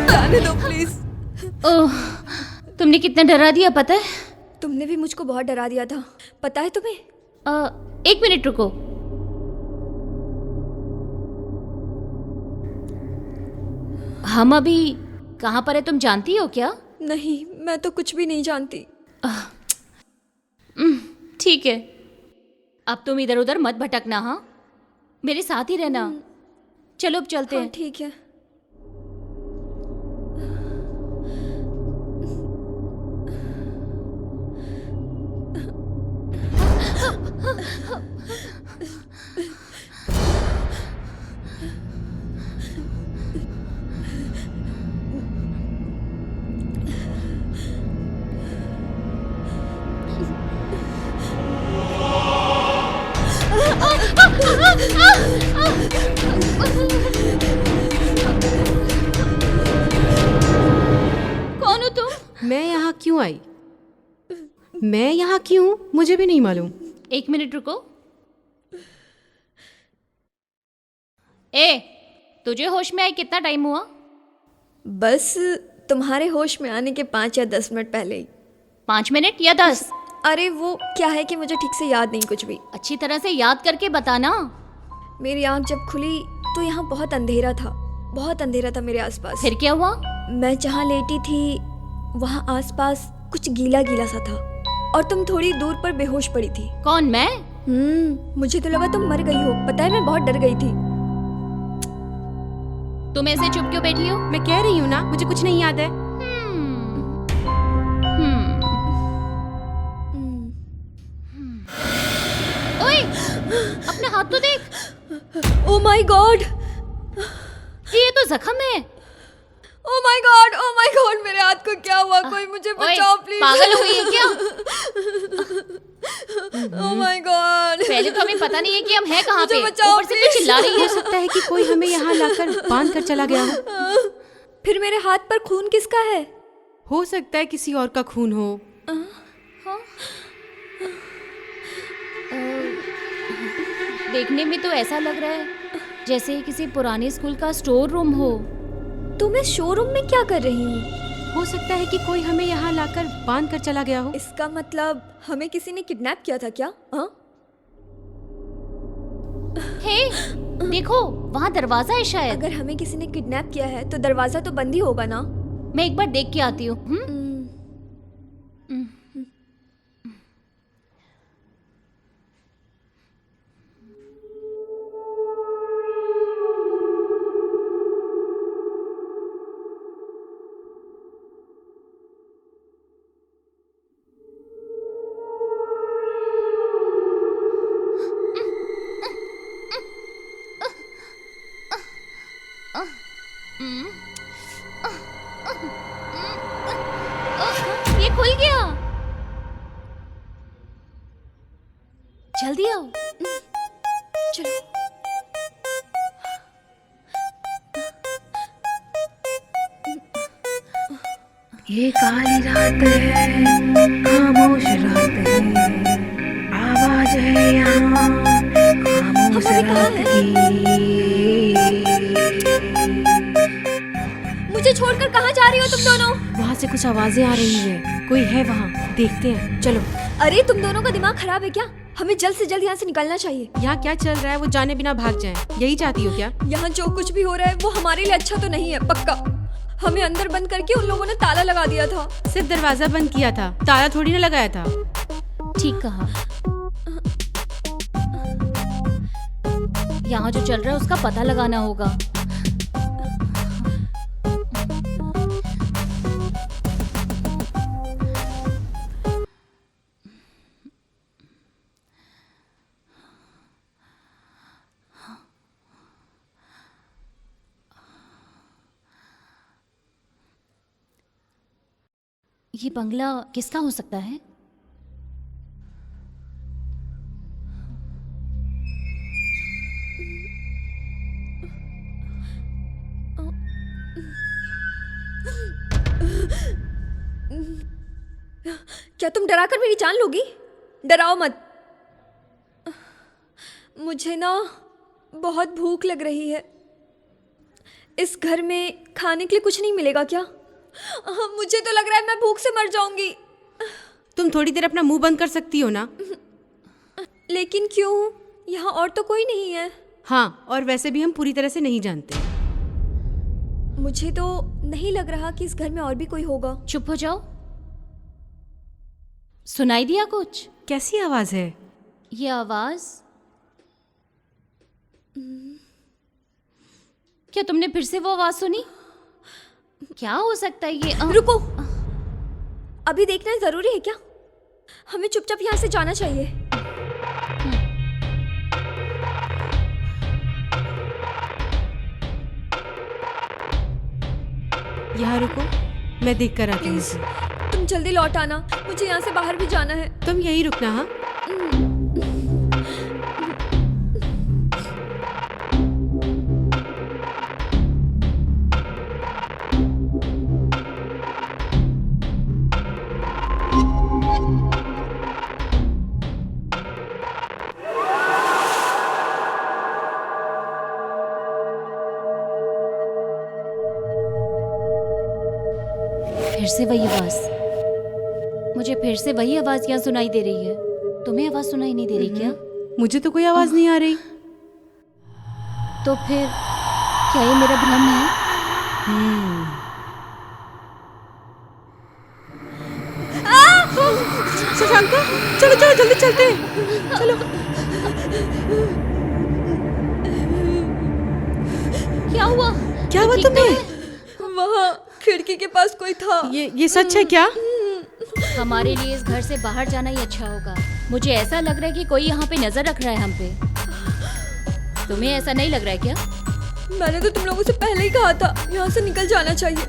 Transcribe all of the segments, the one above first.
जाने दो प्लीज। ओह, तुमने कितना डरा दिया पता है? तुमने भी मुझको बहुत डरा दिया था, पता है तुम्हें? एक मिनट रुको। हम अभी कहाँ पर है तुम जानती हो क्या? नहीं, मैं तो कुछ भी नहीं जानती। ठीक है, अब तुम इधर उधर मत भटकना। हाँ, मेरे साथ ही रहना। चलो अब चलते हाँ हैं। ठीक है। कौन हो तुम? मैं यहाँ क्यों आई? मैं यहाँ क्यों, मुझे भी नहीं मालूम। एक मिनट रुको। ए, तुझे होश में आई कितना टाइम हुआ? बस तुम्हारे होश में आने के 5 या 10 मिनट पहले ही। 5 मिनट या 10? अरे वो क्या है कि मुझे ठीक से याद नहीं कुछ भी। अच्छी तरह से याद करके बताना। मेरी आंख जब खुली तो यहाँ बहुत अंधेरा था, बहुत अंधेरा था मेरे आसपास। फिर क्या हुआ? मैं जहाँ लेटी थी वहाँ आसपास कुछ गीला गीला सा था और तुम थोड़ी दूर पर बेहोश पड़ी थी। कौन, मैं? मुझे तो लगा तुम मर गई हो। पता है मैं बहुत डर गई थी। तुम ऐसे चुप क्यों बैठी हो? मैं कह रही हूँ ना, मुझे कुछ नहीं याद है। ओए, अपना हाथ तो देख। ओ माय गॉड, ये तो जख्म है। Oh my God, oh my God, मेरे हाथ को क्या हुआ? कोई मुझे ओए, बचाओ प्लीज। पागल हो गई है क्या? ओ माय गॉड, पहले तो हमें पता नहीं है कि हम हैं कहाँ मुझे पे। बचाओ, ऊपर से तो चिल्ला रही हो है। सकता है कि कोई हमें यहाँ लाकर बांध कर चला गया हो। फिर मेरे हाथ पर खून किसका है? हो सकता है किसी और का खून हो। देखने में तो ऐसा लग रहा है जैसे किसी पुराने स्कूल का स्टोर रूम हो। तुम इस शोरूम में क्या कर रही हो? हो सकता है कि कोई हमें यहाँ लाकर बांध कर चला गया हो। इसका मतलब हमें किसी ने किडनैप किया था क्या? हाँ? हे, देखो वहाँ दरवाजा है शायद। अगर हमें किसी ने किडनैप किया है तो दरवाजा तो बंद ही होगा ना? मैं एक बार देख के आती हूँ। ये खुल गया। जल्दी आओ। चलो। ये काली रात है, खामोश रात है, आवाज है यहाँ खामोश हम अभी कहाँ रात हैं? की। मुझे छोड़कर कहाँ जा रही हो तुम दोनों? वहाँ से कुछ आवाजें आ रही है, कोई है वहाँ, देखते हैं, चलो। अरे तुम दोनों का दिमाग खराब है क्या? हमें जल्द से जल्द यहाँ से निकलना चाहिए। यहाँ क्या चल रहा है वो जाने बिना भाग जाएं, यही चाहती हो क्या? यहाँ जो कुछ भी हो रहा है वो हमारे लिए अच्छा तो नहीं है, पक्का। हमें अंदर बंद करके उन लोगों ने ताला लगा दिया था। सिर्फ दरवाजा बंद किया था, ताला थोड़ी ना लगाया था। ठीक कहा। यहाँ जो चल रहा है उसका पता लगाना होगा। ये बंगला किसका हो सकता है? क्या तुम डरा कर मेरी जान लोगी? डराओ मत। मुझे ना बहुत भूख लग रही है। इस घर में खाने के लिए कुछ नहीं मिलेगा क्या? मुझे तो लग रहा है मैं भूख से मर जाऊंगी। तुम थोड़ी देर अपना मुंह बंद कर सकती हो ना? लेकिन क्यों? यहाँ और तो कोई नहीं है। हाँ, और वैसे भी हम पूरी तरह से नहीं जानते। मुझे तो नहीं लग रहा कि इस घर में और भी कोई होगा। चुप हो जाओ। सुनाई दिया कुछ? कैसी आवाज है? ये आवाज क्या तुमने फिर से वो आवाज सुनी? क्या हो सकता है ये? रुको, अभी देखना जरूरी है क्या? हमें चुपचाप यहाँ से जाना चाहिए। यहाँ रुको, मैं देख कर आती हूँ। प्लीज तुम जल्दी लौट आना, मुझे यहाँ से बाहर भी जाना है। तुम यही रुकना। हाँ, फिर से वही आवाज। मुझे फिर से वही आवाज यहाँ सुनाई दे रही है। तुम्हें आवाज सुनाई नहीं दे रही क्या? मुझे तो कोई आवाज नहीं आ रही। तो फिर क्या ये मेरा भ्रम है? शशांका, चलो चलो जल्दी चलते हैं। चलो। क्या हुआ? क्या हुआ ठीक तो तुम्हें? है? वहाँ खिड़की के पास कोई था। ये सच है क्या? हमारे लिए इस घर से बाहर जाना ही अच्छा होगा। मुझे ऐसा लग रहा है कि कोई यहाँ पे नजर रख रहा है हम पे। तुम्हें ऐसा नहीं लग रहा है क्या? मैंने तो तुम लोगों से पहले ही कहा था यहाँ से निकल जाना चाहिए।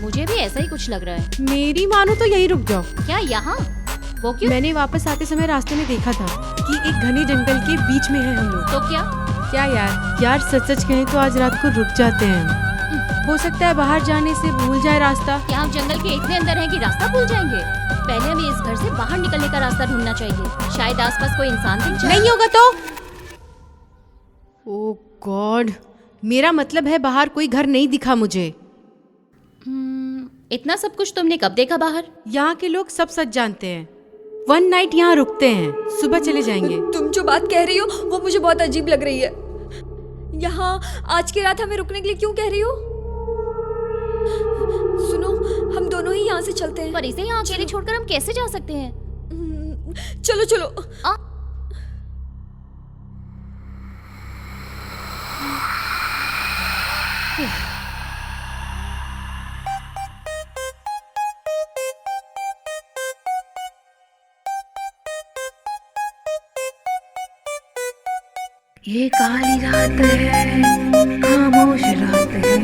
मुझे भी ऐसा ही कुछ लग रहा है। मेरी मानो तो यही रुक जाओ। क्या यहाँ? वो क्यों? मैंने वापस आते समय रास्ते में देखा था कि एक घने जंगल के बीच में है हम लोग। तो क्या? क्या यार सच सच कहें तो आज रात को रुक जाते हैं। हो सकता है बाहर जाने से भूल जाए रास्ता। क्या हम जंगल के इतने अंदर हैं कि रास्ता भूल जाएंगे? पहले हमें इस घर से बाहर निकलने का रास्ता ढूंढना चाहिए। शायद आसपास कोई इंसान दिख जाए। नहीं होगा तो? ओह गॉड, मेरा मतलब है बाहर कोई घर नहीं दिखा मुझे। इतना सब कुछ तुमने कब देखा बाहर? यहाँ के लोग सब सच जानते हैं। 1 नाइट यहाँ रुकते हैं, सुबह चले जाएंगे। तुम जो बात कह रही हो वो मुझे बहुत अजीब लग रही है। यहाँ आज की रात हमें रुकने के लिए क्यों कह रही हो? सुनो, हम दोनों ही यहाँ से चलते हैं। पर इसे यहाँ अकेले छोड़कर हम कैसे जा सकते हैं? चलो चलो। ये काली रात है, खामोश रात है,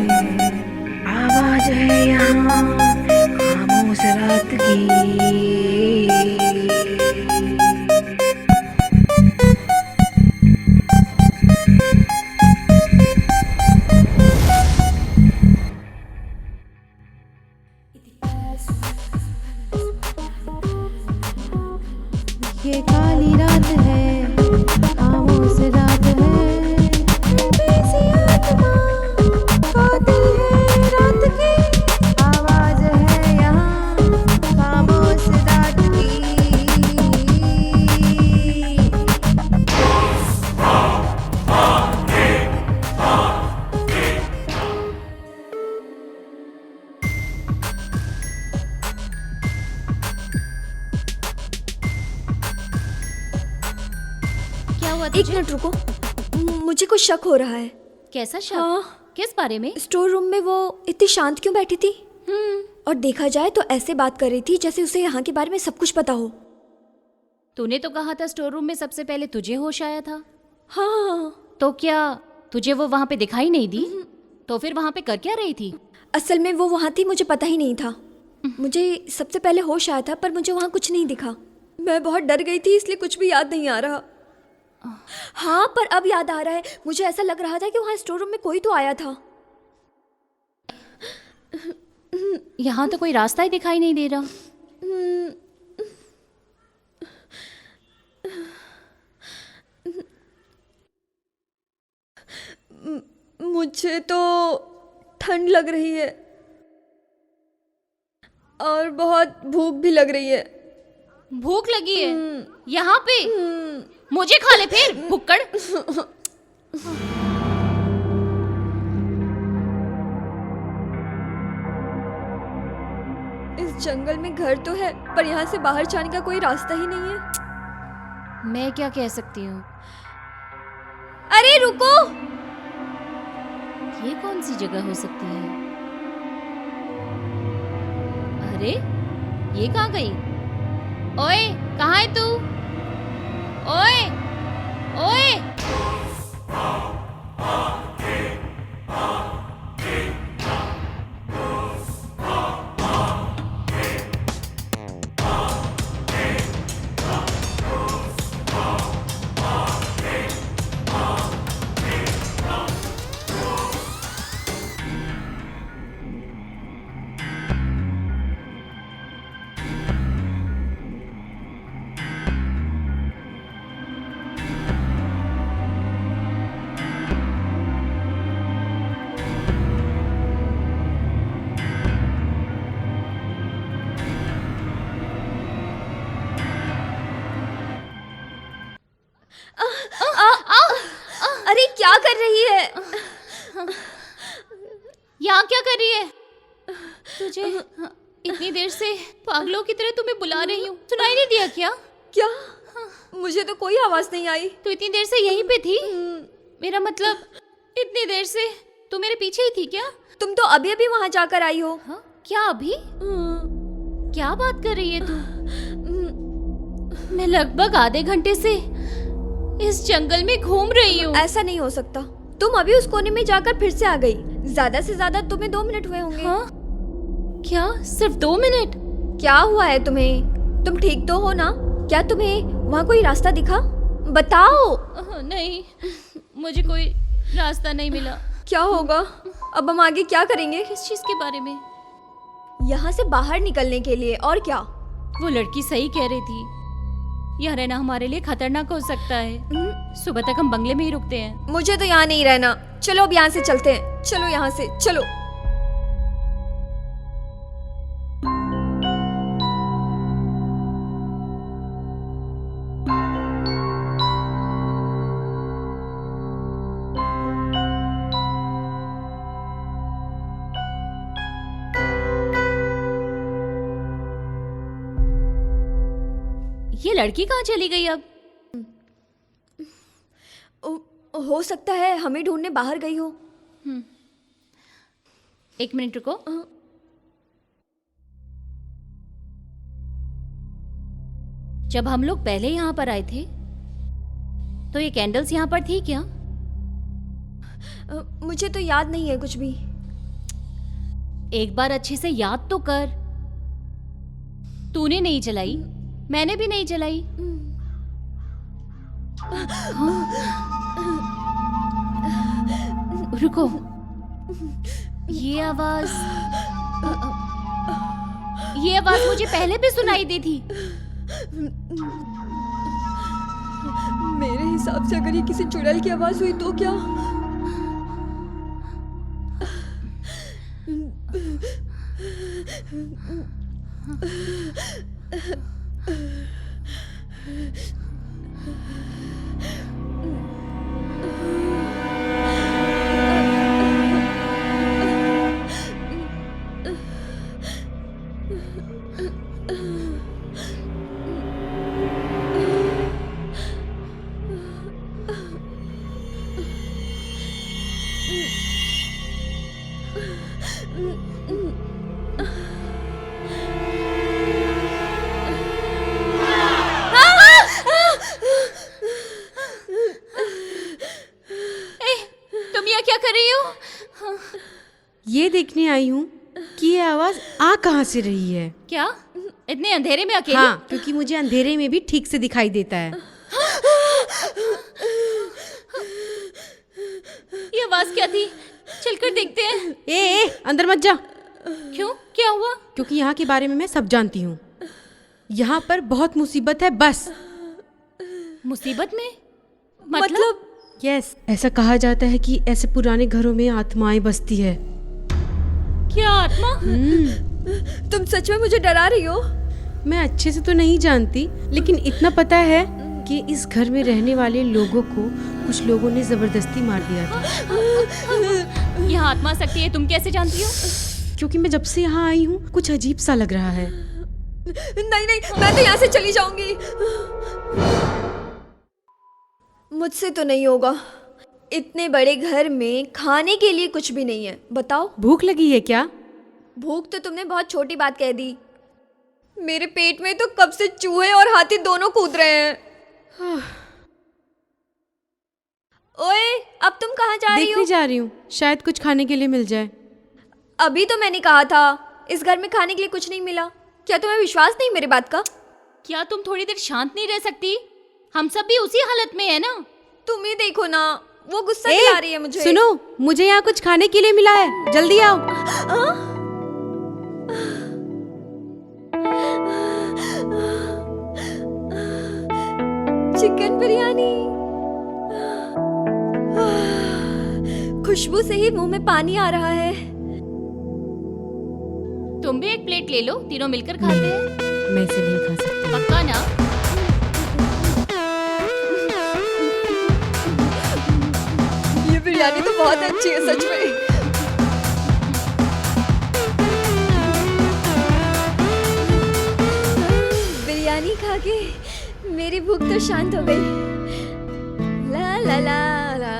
आवाज है यहाँ खामोश रात की। ये काली रात है, खामोश रात है, बेसी आत्मा कातिल है रात की, आवाज है यहाँ खामोश रात की। क्या हुआ एक तुझे? मिनट रुको, मुझे कुछ शक हो रहा है। कैसा शक? हाँ। किस बारे में? स्टोर रूम में वो इतनी शांत क्यों बैठी थी? और देखा जाए तो ऐसे बात कर रही थी जैसे उसे यहाँ के बारे में सब कुछ पता हो। तूने तो कहा था स्टोर रूम में सबसे पहले तुझे होश आया था। हाँ, तो क्या तुझे वो वहाँ पे दिखाई नहीं दी? तो फिर वहाँ पे कर क्या रही थी? असल में वो वहाँ थी, मुझे पता ही नहीं था। मुझे सबसे पहले होश आया था पर मुझे वहाँ कुछ नहीं दिखा। मैं बहुत डर गई थी इसलिए कुछ भी याद नहीं आ रहा। हाँ, पर अब याद आ रहा है। मुझे ऐसा लग रहा था कि वहाँ स्टोर रूम में कोई तो आया था। यहाँ तो कोई रास्ता ही दिखाई नहीं दे रहा। मुझे तो ठंड लग रही है और बहुत भूख भी लग रही है। भूख लगी है यहाँ पे? मुझे खा ले फिर, भुक्कड़। इस जंगल में घर तो है पर यहाँ से बाहर जाने का कोई रास्ता ही नहीं है। मैं क्या कह सकती हूँ? अरे रुको! ये कौन सी जगह हो सकती है? अरे ये कहाँ गई? ओए कहाँ है तू? ओए ओए! अरे क्या कर रही है? यहाँ क्या कर रही है? तुझे इतनी देर से पागलों की तरह तुम्हें बुला रही हूँ, सुनाई नहीं दिया क्या? क्या? मुझे तो कोई आवाज नहीं आई। तू इतनी देर से यहीं पे थी? मेरा मतलब इतनी देर से तू मेरे पीछे ही थी क्या? तुम तो अभी अभी वहां जाकर आई हो। हाँ? क्या अभी? क्या बात कर रही है तू? मैं लगभग आधे घंटे से इस जंगल में घूम रही हूँ। ऐसा नहीं हो सकता। तुम अभी उस कोने में जाकर फिर से आ गई। ज्यादा से ज्यादा तुम्हें 2 मिनट हुए होंगे। हाँ? क्या सिर्फ 2 मिनट? क्या हुआ है तुम्हें? तुम ठीक तो हो ना? क्या तुम्हें वहाँ कोई रास्ता दिखा? बताओ। नहीं, मुझे कोई रास्ता नहीं मिला। क्या होगा? अब हम आगे क्या करेंगे? किस चीज के बारे में? यहाँ से बाहर निकलने के लिए। और क्या? वो लड़की सही कह रही थी, यहाँ रहना हमारे लिए खतरनाक हो सकता है। सुबह तक हम बंगले में ही रुकते हैं। मुझे तो यहाँ नहीं रहना। चलो अब यहाँ से चलते हैं। चलो यहाँ से चलो। ये लड़की कहाँ चली गई अब? हो सकता है हमें ढूंढने बाहर गई हो। 1 मिनट रुको। जब हम लोग पहले यहाँ पर आए थे तो ये कैंडल्स यहाँ पर थी क्या? मुझे तो याद नहीं है कुछ भी। एक बार अच्छे से याद तो कर। तूने नहीं जलाई, मैंने भी नहीं जलाई। रुको, ये आवाज मुझे पहले भी सुनाई दी थी। मेरे हिसाब से अगर ये किसी चुड़ैल की आवाज हुई तो क्या? क्या कर रही हो? ये देखने आई हूँ कि ये आवाज आ कहाँ से रही है। क्या इतने अंधेरे में अकेले? हाँ, क्योंकि मुझे अंधेरे में भी ठीक से दिखाई देता है। ये आवाज क्या थी? चलकर देखते हैं। ए, अंदर मत जा। क्यों? क्या हुआ? क्योंकि यहाँ के बारे में मैं सब जानती हूँ। यहाँ पर बहुत मुसीबत है। बस मुसीबत में? यस, ऐसा कहा जाता है कि ऐसे पुराने घरों में आत्माएं बसती है। क्या आत्मा? तुम सच में मुझे डरा रही हो? मैं अच्छे से तो नहीं जानती, लेकिन इतना पता है कि इस घर में रहने वाले लोगों को कुछ लोगों ने जबरदस्ती मार दिया था। यहाँ आत्मा सकती है, तुम कैसे जानती हो? क्योंकि मैं जब से यहाँ आई हूँ कुछ अजीब सा लग रहा है। नहीं नहीं, मैं तो यहाँ से चली जाऊंगी। मुझसे तो नहीं होगा। इतने बड़े घर में खाने के लिए कुछ भी नहीं है। बताओ। भूख लगी है क्या? भूख तो तुमने बहुत छोटी बात कह दी। मेरे पेट में तो कब से चूहे और हाथी दोनों कूद रहे हैं। ओए, अब तुम कहाँ जा रही हो? देखने जा रही हूँ, शायद कुछ खाने के लिए मिल जाए। अभी तो मैंने कहा था इस घर में खाने के लिए कुछ नहीं मिला। क्या तुम्हें विश्वास नहीं मेरी बात का? क्या तुम थोड़ी देर शांत नहीं रह सकती? हम सब भी उसी हालत में है ना। तुम ही देखो ना, वो गुस्सा दिला रही है मुझे। सुनो, मुझे यहाँ कुछ खाने के लिए मिला है, जल्दी आओ। चिकन बिरयानी। खुशबू से ही मुंह में पानी आ रहा है। तुम भी एक प्लेट ले लो, तीनों मिलकर खाते हैं। मैं इसे नहीं खा सकती। पक्का ना? ये बिरयानी तो बहुत अच्छी है सच में। बिरयानी खा के मेरी भूख तो शांत हो गई। ला ला ला ला।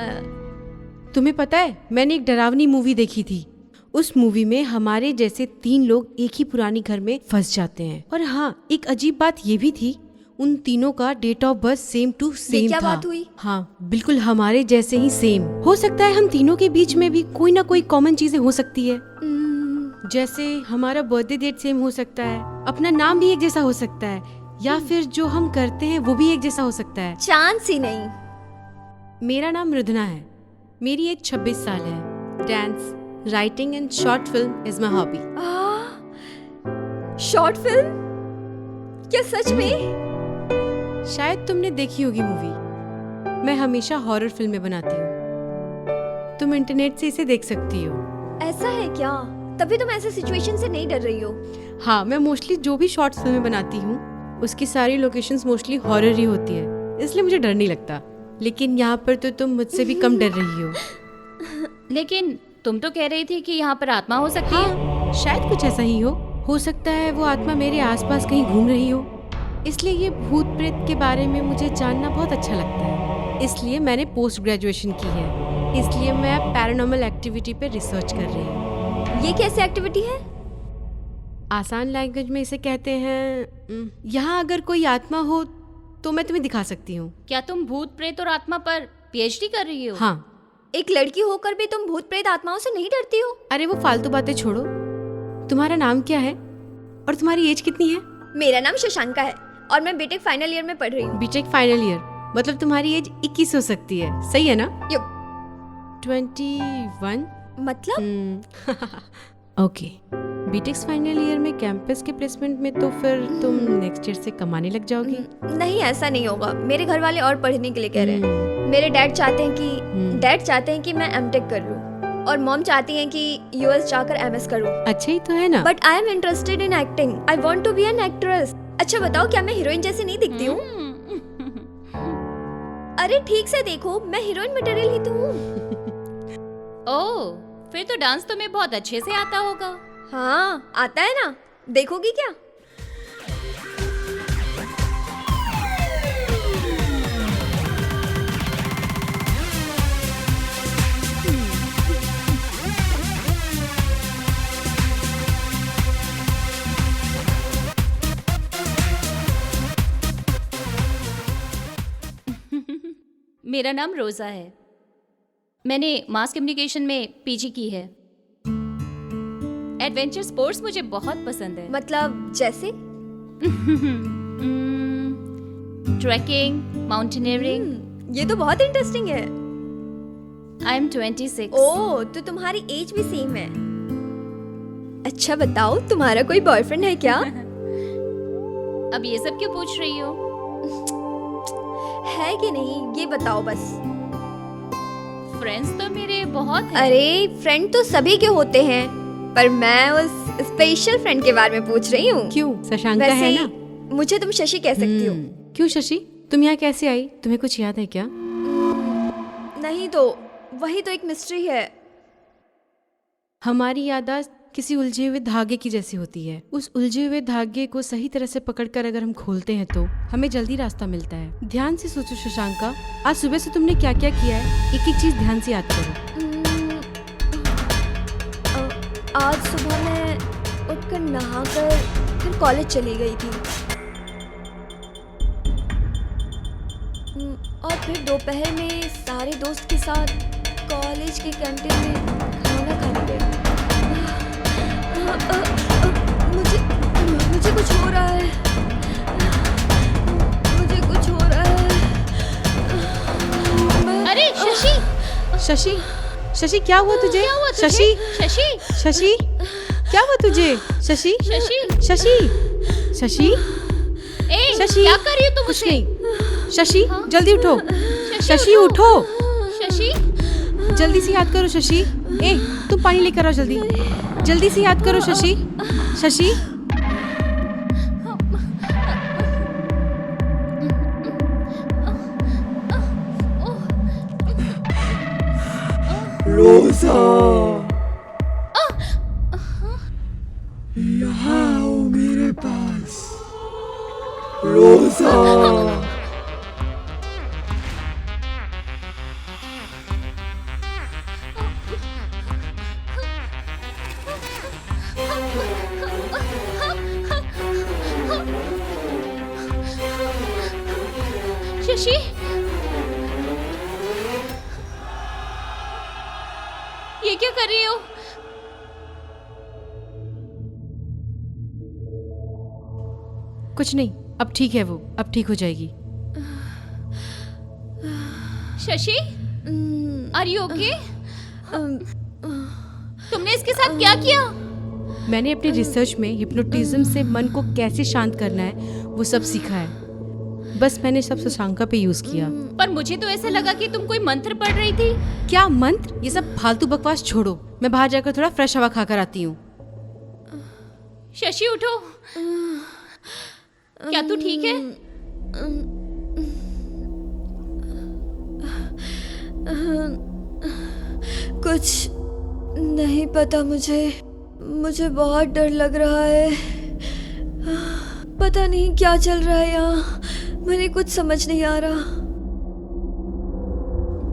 तुम्हें पता है, मैंने एक डरावनी मूवी देखी थी। उस मूवी में हमारे जैसे 3 लोग एक ही पुरानी घर में फंस जाते हैं। और हाँ, एक अजीब बात ये भी थी, उन तीनों का date of birth same to same क्या था। बात हुई? हाँ, बिल्कुल हमारे जैसे ही सेम। हो सकता है हम तीनों के बीच में भी कोई ना कोई कॉमन चीजें हो सकती है। जैसे हमारा बर्थडे डेट सेम हो सकता है, अपना नाम भी एक जैसा हो सकता है, या फिर जो हम करते हैं वो भी एक जैसा हो सकता है। चांस ही नहीं। मेरा नाम मृदना है, मेरी एज 26 साल है। Dance, writing and short film is my hobby. Short film? क्या सच में? शायद तुमने देखी होगी मूवी। मैं हमेशा हॉरर फिल्में बनाती हूँ, तुम इंटरनेट से इसे देख सकती हो। ऐसा है क्या? तभी तुम ऐसे सिचुएशन से नहीं डर रही हो। हाँ, मैं मोस्टली जो भी शॉर्ट फिल्में बनाती हूँ उसकी सारी लोकेशंस मोस्टली हॉरर ही होती है, इसलिए मुझे डर नहीं लगता। लेकिन यहाँ पर तो तुम मुझसे भी कम डर रही हो। लेकिन तुम तो कह रही थी कि यहाँ पर आत्मा हो सकती है। शायद कुछ ऐसा ही हो सकता है वो आत्मा मेरे आसपास कहीं घूम रही हो। इसलिए ये भूत प्रेत के बारे में मुझे जानना बहुत अच्छा लगता है। इसलिए मैंने पोस्ट ग्रेजुएशन की है, इसलिए मैं पैरानॉर्मल एक्टिविटी पे रिसर्च कर रही हूँ। ये कैसी एक्टिविटी है? आसान लैंग्वेज में इसे कहते हैं, यहाँ अगर कोई आत्मा हो तो मैं तुम्हें दिखा सकती हूँ। क्या तुम भूत प्रेत और आत्मा पर पीएचडी कर रही हो? हाँ। एक लड़की होकर भी तुम भूत प्रेत आत्माओं से नहीं डरती हो? अरे वो फालतू बातें छोड़ो, तुम्हारा नाम क्या है और तुम्हारी एज कितनी है? मेरा नाम शशांका है और मैं बीटेक फाइनल ईयर में पढ़ रही हूँ। बीटेक फाइनल ईयर मतलब तुम्हारी एज 21 हो सकती है, सही है ना? 21 मतलब? ओके। बीटेक फाइनल ईयर में कैंपस के प्लेसमेंट में तो फिर तुम नेक्स्ट ईयर से कमाने लग जाओगी। नहीं, ऐसा नहीं होगा। मेरे घर वाले और पढ़ने के लिए कह रहे हैं। मेरे डैड चाहते हैं कि मैं एमटेक कर लूं और मॉम चाहती हैं कि यूएस जाकर एमएस करूं। अच्छा ही तो है ना। But I am interested in acting. I want to be an actress. अच्छा बताओ, क्या मैं हीरोइन जैसी नहीं दिखती हूँ? अरे ठीक से देखो, मैं हीरोइन मटेरियल ही तो हूँ। ओह, फिर तो डांस तुम्हें बहुत अच्छे से आता होगा। हाँ, आता है ना। देखोगी क्या? मेरा नाम रोजा है। मैंने मास कम्युनिकेशन में पीजी की है। एडवेंचर स्पोर्ट्स मुझे बहुत पसंद है। मतलब जैसे? Trekking, mountaineering. ये तो बहुत इंटरेस्टिंग है। I am 26। ओह, तो तुम्हारी एज भी सेम है। अच्छा बताओ, तुम्हारा कोई बॉयफ्रेंड है क्या? अब ये सब क्यों पूछ रही हो? है कि नहीं, ये बताओ बस। फ्रेंड्स तो मेरे बहुत हैं। अरे फ्रेंड तो सभी के होते हैं, पर मैं उस स्पेशल फ्रेंड के बारे में पूछ रही हूँ। क्यों, शशांक का है ना? मुझे तुम शशि कह सकती हो। क्यों शशि, तुम यहाँ कैसे आई? तुम्हें कुछ याद है क्या? नहीं तो वही तो एक मिस्ट्री है। हमारी याददाश्त किसी उलझे हुए धागे की जैसी होती है। उस उलझे हुए धागे को सही तरह से पकड़कर अगर हम खोलते हैं तो हमें जल्दी रास्ता मिलता है। ध्यान से सोचो शशांका, आज सुबह से तुमने क्या क्या किया है, एक एक चीज ध्यान से याद करो। आज सुबह मैं उठकर नहाकर फिर कॉलेज चली गई थी, और फिर दोपहर में सारे दोस्त के साथ कॉलेज के कैंटीन में खाना खाने गए। मुझे कुछ हो रहा है, मुझे कुछ हो रहा है। अरे शशि, शशि, शशि क्या हुआ तुझे? क्या हुआ तुझे? शशि, शशि, शशि क्या हुआ तुझे? शशि, शशि, शशि, शशि, ए, शशि, क्या कर रही हो तुम? कुछ उसे? नहीं। शशि जल्दी उठो, शशि शशि, उठो, शशि, जल्दी से याद करो शशि। ए तुम पानी लेकर आओ जल्दी, जल्दी से याद करो शशि। शशि, रोजा, यहाँ आओ मेरे पास। रोजा, शशि, ये क्या कर रही हो? कुछ नहीं, अब ठीक है, वो अब ठीक हो जाएगी। Shashi, are you okay? तुमने इसके साथ क्या किया? मैंने अपनी रिसर्च में हिप्नोटिज्म से मन को कैसे शांत करना है वो सब सीखा है। बस मैंने सब शशांका पे यूज किया। पर मुझे तो ऐसा लगा कि तुम कोई मंत्र पढ़ रही थी। क्या मंत्र? ये सब फालतू बकवास छोड़ो, मैं बाहर जाकर थोड़ा फ्रेश हवा खाकर आती हूँ। शशि उठो, क्या तू ठीक है? कुछ नहीं पता, मुझे बहुत डर लग रहा है। पता नहीं क्या चल रहा है यहाँ, मुझे कुछ समझ नहीं आ रहा।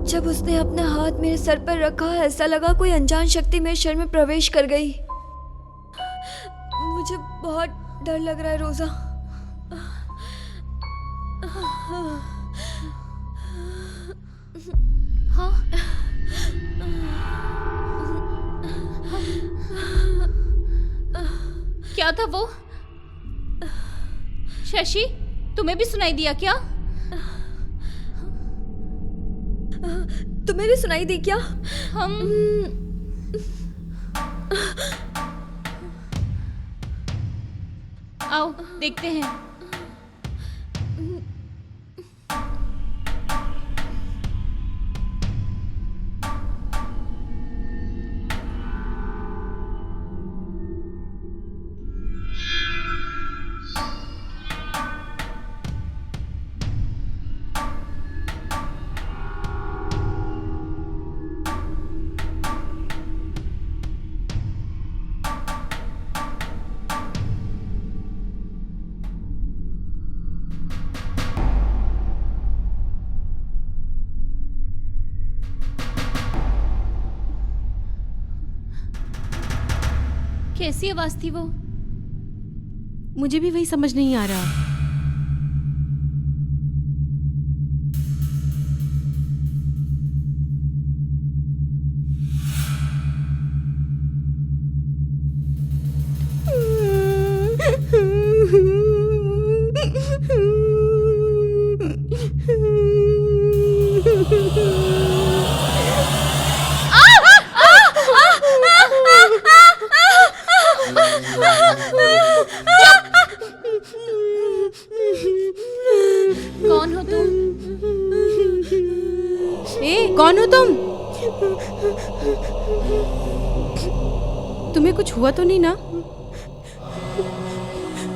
जब उसने अपना हाथ मेरे सर पर रखा, ऐसा लगा कोई अनजान शक्ति मेरे शरीर में प्रवेश कर गई। मुझे बहुत डर लग रहा है रोजा। हाँ, क्या था वो? शशि, तुम्हें भी सुनाई दिया क्या? तुम्हें भी सुनाई दी क्या? हम आओ देखते हैं। कैसी आवाज थी वो? मुझे भी वही समझ नहीं आ रहा। कौन हो तुम? ए, कौन हो तुम? तुम्हें कुछ हुआ तो नहीं ना?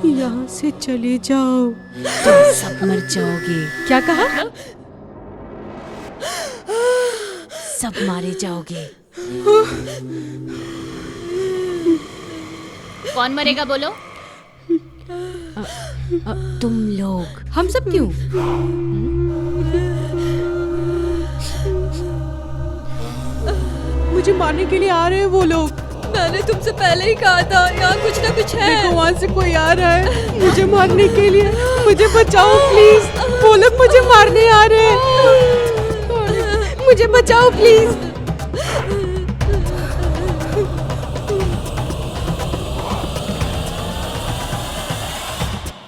यहाँ से चले जाओ, तुम सब मर जाओगे। क्या कहा? सब मारे जाओगे। कौन मरेगा बोलो? तुम लोग। हम सब क्यों? मुझे मारने के लिए आ रहे हैं वो लोग। मैंने तुमसे पहले ही कहा था यहाँ कुछ ना कुछ है। देखो वहाँ से कोई आ रहा है मुझे मारने के लिए। मुझे बचाओ प्लीज, वो लोग मुझे मारने आ रहे हैं। मुझे बचाओ प्लीज।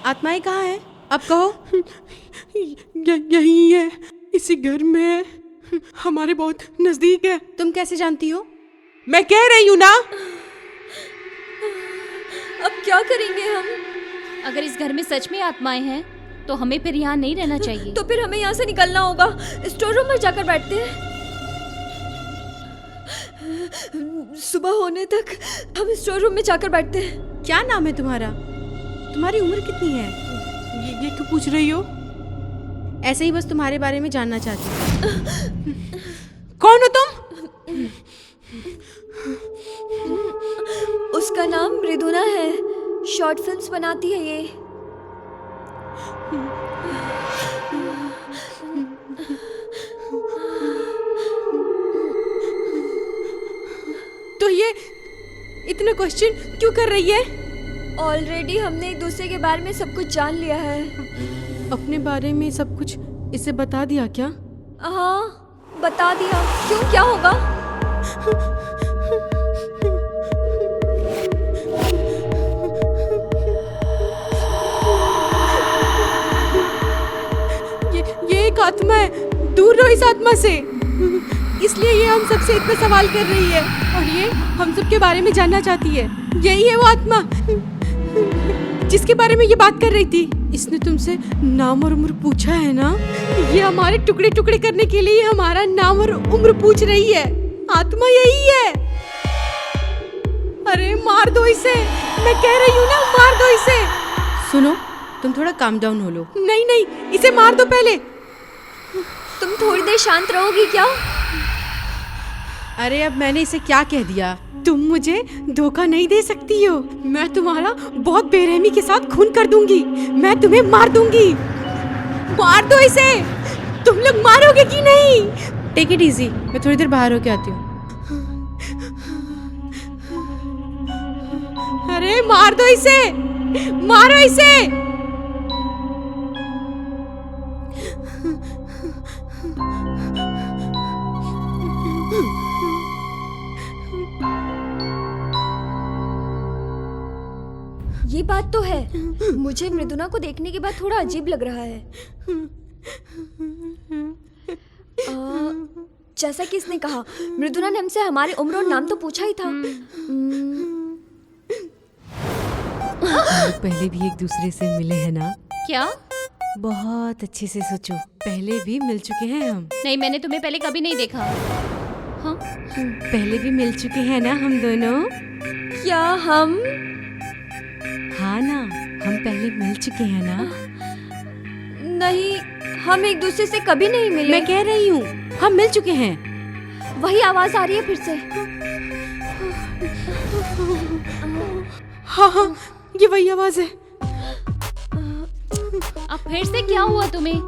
आत्माएं कहाँ हैं? अब कहो। यही है, इसी घर में है, हमारे बहुत नजदीक है। तुम कैसे जानती हो? मैं कह रही हूँ ना। अब क्या करेंगे हम? अगर इस घर में सच में आत्माएं हैं तो हमें फिर यहाँ नहीं रहना चाहिए। तो फिर हमें यहाँ से निकलना होगा। स्टोर रूम में जाकर बैठते हैं। सुबह होने तक हम स्टोर रूम में जाकर बैठते हैं। क्या नाम है तुम्हारा? तुम्हारी उम्र कितनी है? ये क्यों पूछ रही हो? ऐसे ही बस तुम्हारे बारे में जानना चाहती हूँ। कौन हो तुम? उसका नाम मृदुना है, शॉर्ट फिल्म्स बनाती है ये। तो ये इतने क्वेश्चन क्यों कर रही है? ऑलरेडी हमने एक दूसरे के बारे में सब कुछ जान लिया है। अपने बारे में सब कुछ इसे बता दिया क्या? हाँ, बता दिया। क्यों, क्या होगा? ये एक आत्मा है, दूर रहो इस आत्मा से। इसलिए ये हम सबसे इतने सवाल कर रही है और ये हम सब के बारे में जानना चाहती है। यही है वो आत्मा जिसके बारे में ये बात कर रही थी। इसने तुमसे नाम और उम्र पूछा है ना? ये हमारे टुकड़े टुकड़े करने के लिए हमारा नाम और उम्र पूछ रही है। आत्मा यही है। अरे मार दो इसे, मैं कह रही हूँ ना, मार दो इसे। सुनो, तुम थोड़ा काम डाउन हो लो। नहीं नहीं, इसे मार दो पहले। तुम थोड़ी देर शांत रहोगी क्या? अरे अब मैंने इसे क्या कह दिया? तुम मुझे धोखा नहीं दे सकती हो। मैं तुम्हारा बहुत बेरहमी के साथ खून कर दूंगी। मैं तुम्हें मार दूंगी। मार दो इसे। तुम लोग मारोगे कि नहीं? टेक इट इजी, मैं थोड़ी देर बाहर होके आती हूँ। अरे मार दो इसे, मारो इसे। ये बात तो है, मुझे मृदुना को देखने के बाद थोड़ा अजीब लग रहा है। जैसा कि इसने कहा, मृदुना ने हमसे हमारी उम्र और नाम तो पूछा ही था। हम लोग पहले भी एक दूसरे से मिले हैं ना? क्या? बहुत अच्छे से सोचो, पहले भी मिल चुके हैं हम। नहीं, मैंने तुम्हें पहले कभी नहीं देखा। हाँ? पहले भी मिल चुके हैं ना हम दोनों? क्या हम? हाँ ना, हम पहले मिल चुके हैं ना? नहीं, हम एक दूसरे से कभी नहीं मिले। मैं कह रही हूँ हम मिल चुके हैं। वही आवाज आ रही है फिर से। हाँ हाँ, ये वही आवाज है। अब फिर से क्या हुआ तुम्हें?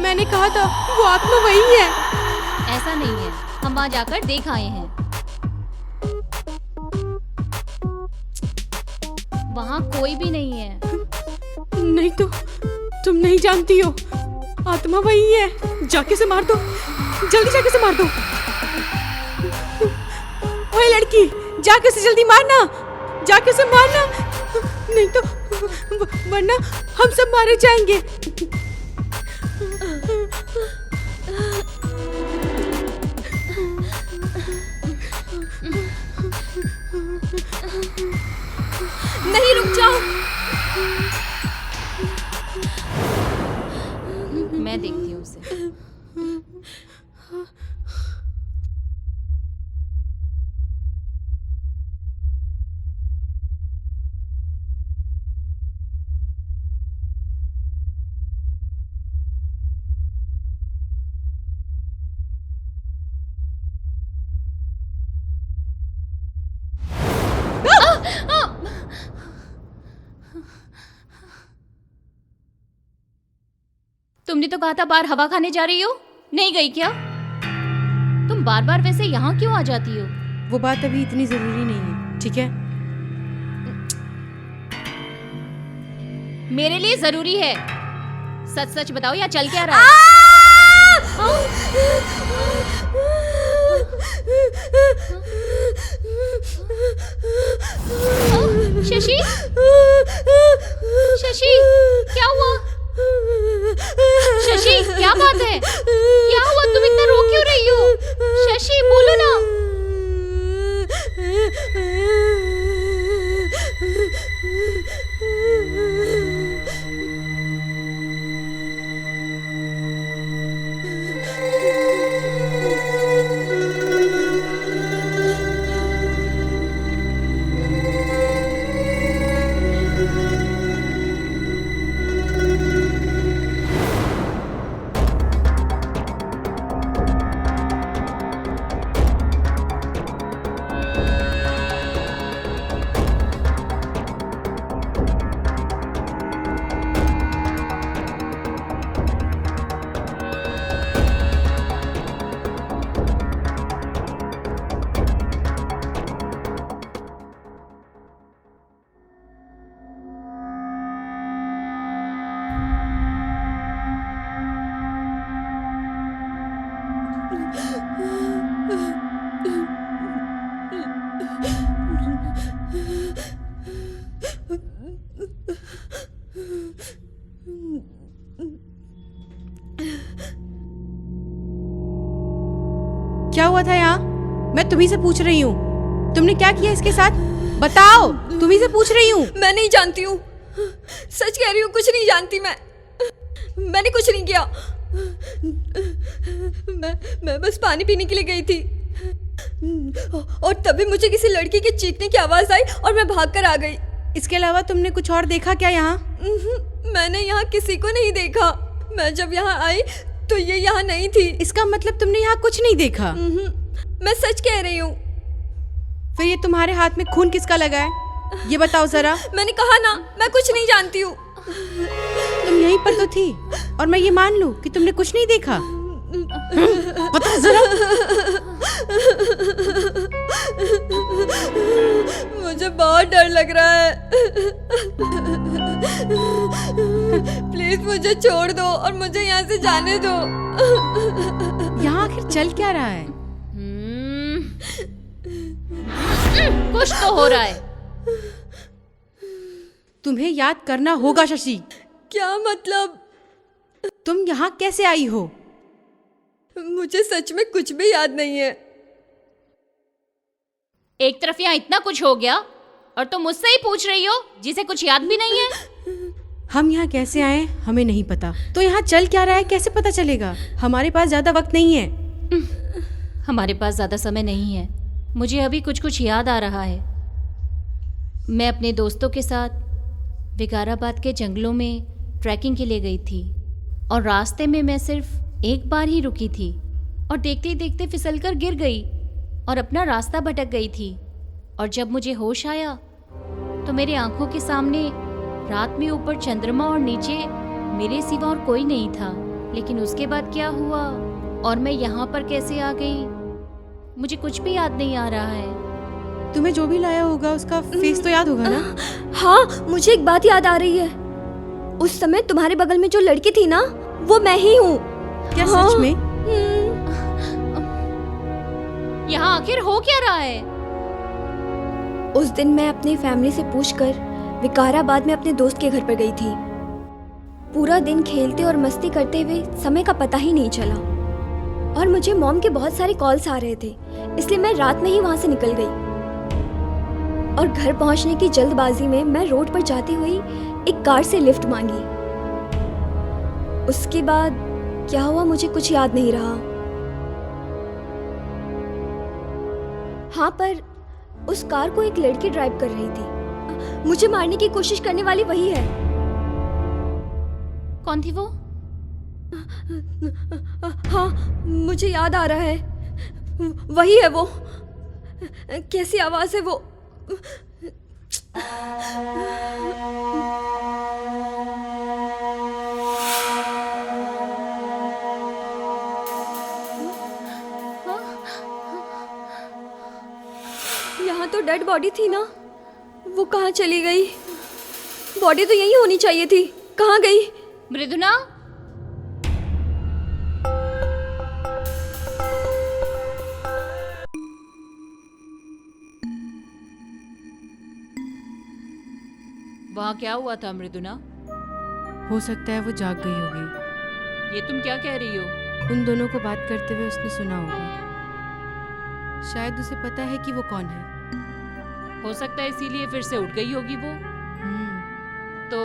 मैंने कहा था वो आत्मा वही है। ऐसा नहीं है, हम वहाँ जाकर देख आए हैं। वहाँ कोई भी नहीं है। नहीं तो तुम नहीं जानती हो, आत्मा वही है। जाके से मार दो, जल्दी जाके से मार दो। ओए लड़की, जाके से जल्दी मारना, जाके से मारना, नहीं तो वरना हम सब मारे जाएंगे। नहीं, रुक जाओ। मैं देखती हूँ उसे। तुमने तो कहा था बाहर हवा खाने जा रही हो, नहीं गई क्या? तुम बार बार वैसे यहाँ क्यों आ जाती हो? वो बात अभी इतनी जरूरी नहीं है, ठीक है? मेरे लिए जरूरी है। सच सच बताओ, यहाँ चल क्या रहा है? शशि, शशि, क्या हुआ? शशि, क्या बात है? क्या हुआ? तुम इतना रो क्यों रही हो? शशि, बोलो ना। क्या हुआ था यहाँ? मैं तुम्ही से पूछ रही हूँ, तुमने क्या किया इसके साथ? बताओ, तुम्ही से पूछ रही हूँ। मैं नहीं जानती हूँ, सच कह रही हूँ, कुछ नहीं जानती मैंने कुछ नहीं किया। मैं बस पानी पीने के लिए गई थी और तभी मुझे किसी लड़की के चीखने की आवाज आई और मैं भागकर आ गई। इसके अलावा तुमने कुछ और देखा क्या यहाँ? मैंने यहाँ किसी को नहीं देखा। मैं जब यहाँ आई तो ये यहाँ नहीं थी। इसका मतलब तुमने यहाँ कुछ नहीं देखा? मैं सच कह रही हूँ। फिर ये तुम्हारे हाथ में खून किसका लगा है, ये बताओ जरा। मैंने कहा ना, मैं कुछ नहीं जानती हूँ। तुम यहीं पर तो थी और मैं ये मान लूं कि तुमने कुछ नहीं देखा। बताओ जरा। मुझे बहुत डर लग रहा है। प्लीज मुझे छोड़ दो और मुझे यहाँ से जाने दो। यहाँ आखिर चल क्या रहा है? कुछ तो हो रहा है। तुम्हें याद करना होगा शशि। क्या मतलब? तुम यहाँ कैसे आई हो? मुझे सच में कुछ भी याद नहीं है। एक तरफ यहाँ इतना कुछ हो गया और तुम मुझसे ही पूछ रही हो जिसे कुछ याद भी नहीं है। हम यहाँ कैसे आए हमें नहीं पता, तो यहाँ चल क्या रहा है कैसे पता चलेगा? हमारे पास ज्यादा वक्त नहीं है। हमारे पास ज्यादा समय नहीं है। मुझे अभी कुछ कुछ याद आ रहा है। मैं अपने दोस्तों के साथ विकाराबाद के जंगलों में ट्रैकिंग के लिए गई थी और रास्ते में मैं सिर्फ एक बार ही रुकी थी और देखते ही देखते फिसलकर गिर गई और अपना रास्ता भटक गई थी। और जब मुझे होश आया तो मेरे आंखों के सामने रात में ऊपर चंद्रमा और नीचे मेरे सिवा और कोई नहीं था। लेकिन उसके बाद क्या हुआ और मैं यहाँ पर कैसे आ गई, मुझे कुछ भी याद नहीं आ रहा है। तुम्हें जो भी लाया होगा उसका फेस तो याद होगा ना? हाँ, मुझे एक बात याद आ रही है। उस समय तुम्हारे बगल में जो लड़की थी ना, वो मैं ही हूँ। क्या हाँ। सच में? यहाँ आखिर हो क्या रहा है? उस दिन मैं अपनी फैमिली से पूछकर विकाराबाद में अपने दोस्त के घर पर गई थी। पूरा दिन खेलते और मस्ती करते हुए समय का पता ही नहीं चला और मुझे मॉम के बहुत सारे कॉल्स आ रहे थे, इसलिए मैं रात में ही वहां से निकल गई। और घर पहुंचने की जल्दबाजी में मैं रोड पर जाती हुई एक कार से लिफ्ट मांगी। उसके बाद क्या हुआ मुझे कुछ याद नहीं रहा। हाँ, पर उस कार को एक लड़की ड्राइव कर रही थी। मुझे मारने की कोशिश करने वाली वही है। कौन थी वो? हाँ, मुझे याद आ रहा है, वही है वो। कैसी आवाज है वो? तो डेड बॉडी थी ना, वो कहाँ चली गई? बॉडी तो यहीं होनी चाहिए थी, कहाँ गई? मृदुना, वहाँ क्या हुआ था मृदुना? हो सकता है वो जाग गई होगी। ये तुम क्या कह रही हो? उन दोनों को बात करते हुए उसने सुना होगा। शायद उसे पता है कि वो कौन है। हो सकता है इसीलिए फिर से उठ गई होगी वो। तो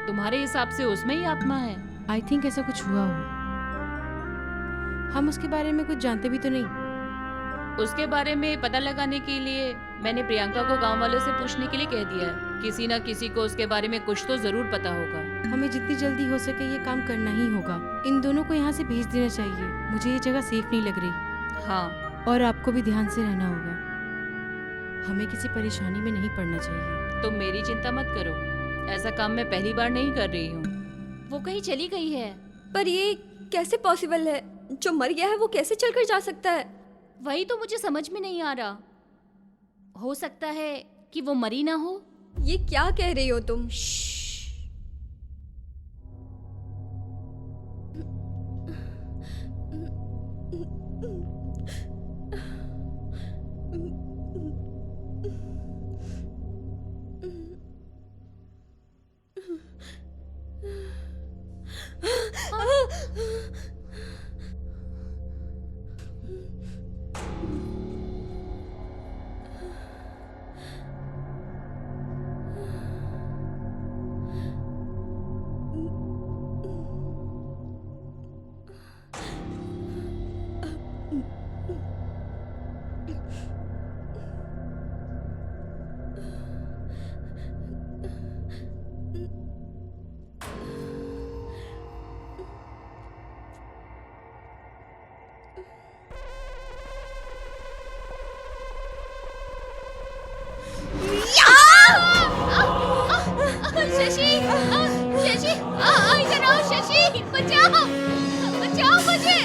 तुम्हारे हिसाब से उसमें ही आत्मा है? आई थिंक ऐसा कुछ हुआ हो। हम उसके बारे में कुछ जानते भी तो नहीं। उसके बारे में पता लगाने के लिए मैंने प्रियंका को गांव वालों से पूछने के लिए कह दिया है। किसी ना किसी को उसके बारे में कुछ तो जरूर पता होगा। हमें जितनी जल्दी हो सके ये काम करना ही होगा। इन दोनों को यहाँ से भेज देना चाहिए। मुझे ये जगह सेफ नहीं लग रही। हाँ, और आपको भी ध्यान से रहना होगा। हमें किसी परेशानी में नहीं पड़ना चाहिए। तुम मेरी चिंता मत करो, ऐसा काम मैं पहली बार नहीं कर रही हूँ। वो कहीं चली गई है। पर ये कैसे पॉसिबल है? जो मर गया है वो कैसे चलकर जा सकता है? वही तो मुझे समझ में नहीं आ रहा। हो सकता है कि वो मरी ना हो। ये क्या कह रही हो तुम? शशि, शशि, इधर आओ शशि, बचाओ, बचाओ मुझे।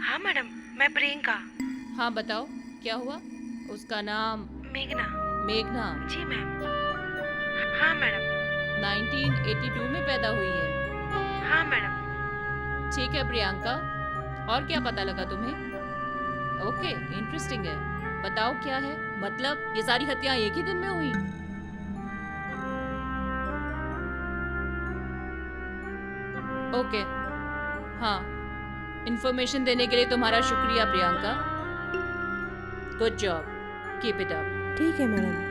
हाँ मैडम, मैं प्रियंका। हाँ बताओ, क्या हुआ? उसका नाम मेघना। मेघना जी मैम। हाँ मैडम। 1982 में पैदा हुई है। हाँ मैडम। ठीक है प्रियंका, और क्या पता लगा तुम्हें? ओके, इंटरेस्टिंग है। बताओ क्या है? मतलब ये सारी हत्याएं एक ही दिन में हुई? ओके, हाँ, इंफॉर्मेशन देने के लिए तुम्हारा शुक्रिया Priyanka. Good job, keep it up. ठीक है मैडम।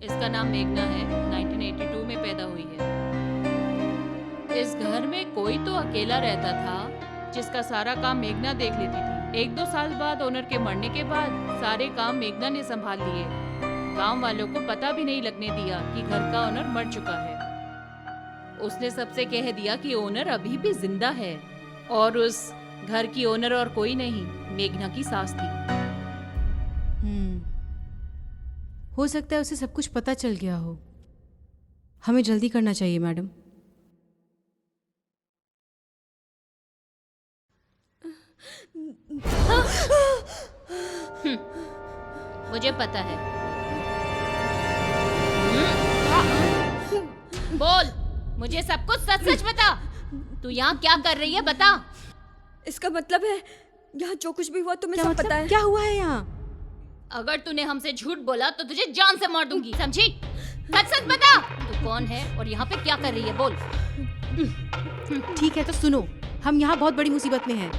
इसका नाम मेघना है, 1982 में पैदा हुई है। इस घर में कोई तो अकेला रहता था जिसका सारा काम मेघना देख लेती थी। 1-2 साल बाद ओनर के मरने के बाद सारे काम मेघना ने संभाल लिए। गांव वालों को पता भी नहीं लगने दिया कि घर का ओनर मर चुका है। उसने सबसे कह दिया कि ओनर अभी भी जिंदा है और उस घर की ओनर और कोई नहीं, मेघना की सास थी। हो सकता है उसे सब कुछ पता चल गया हो। हमें जल्दी करना चाहिए मैडम। मुझे पता है। बोल, मुझे सब कुछ सच सच बता। तू यहाँ क्या कर रही है, बता। इसका मतलब है यहाँ जो कुछ भी हुआ तुम्हें क्या सब मतलब? पता है। क्या हुआ है यहाँ? अगर तूने हमसे झूठ बोला तो तुझे जान से मार दूंगी, समझी? सच सच बता, तू कौन है और यहाँ पे क्या कर रही है, बोल। ठीक है तो सुनो, हम यहाँ बहुत बड़ी मुसीबत में हैं।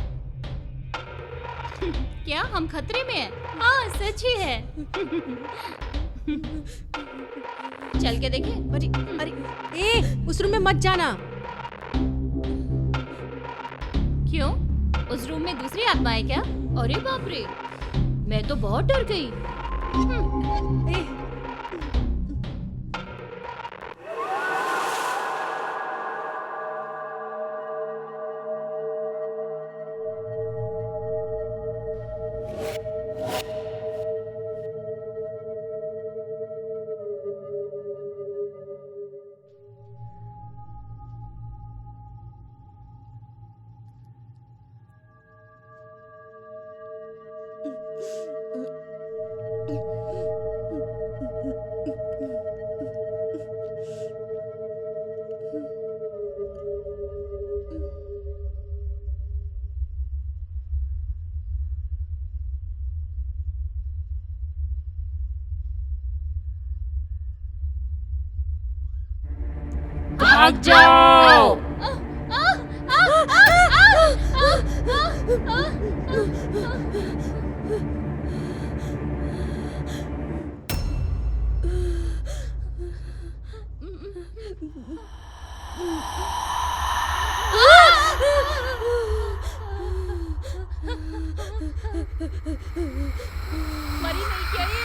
क्या हम खतरे में हैं? हाँ, सच ही है। चल के देखे। अरे अरे ए, उस रूम में मत जाना। क्यों? उस रूम में दूसरी आत्मा है क्या? अरे बाप रे, मैं तो बहुत डर गई। ए, भाग जाओ। मरी नहीं क्या ये?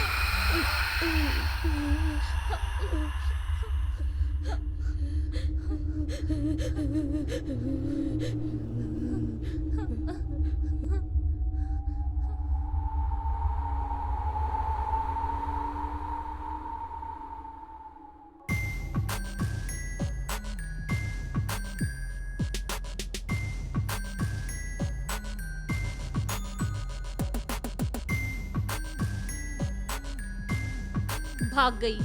भाग गई,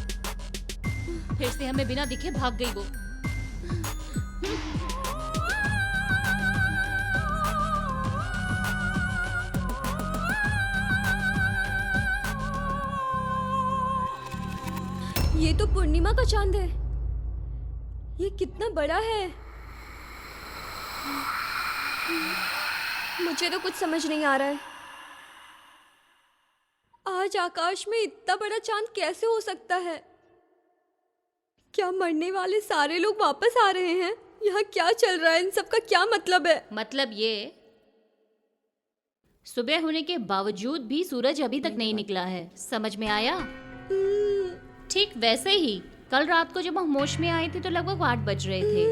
फिर से हमें बिना दिखे भाग गई वो। ये तो पूर्णिमा का चांद है। ये कितना बड़ा है, मुझे तो कुछ समझ नहीं आ रहा है। आज आकाश में इतना बड़ा चांद कैसे हो सकता है? क्या मरने वाले सारे लोग वापस आ रहे हैं? यहाँ क्या चल रहा है? इन सब का क्या मतलब है? मतलब ये, सुबह होने के बावजूद भी सूरज अभी तक नहीं निकला है, समझ में आया? ठीक वैसे ही कल रात को जब हम होश में आए थे तो लगभग 8 बज रहे थे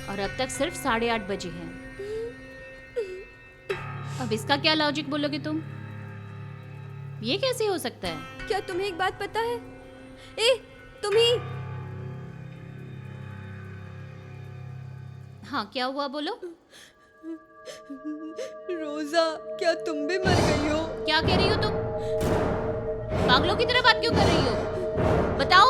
और अब तक सिर्फ 8:30 बजे हैं। अब इसका क्या लॉजिक बोलोगे तुम? ये कैसे हो सकता है? क्या तुम्हें एक बात पता है? ए, तुम्ही हाँ, क्या हुआ बोलो? रोजा, क्या तुम भी मर गई हो? क्या कह रही हो तुम? पागलों की तरह बात क्यों कर रही हो? बताओ।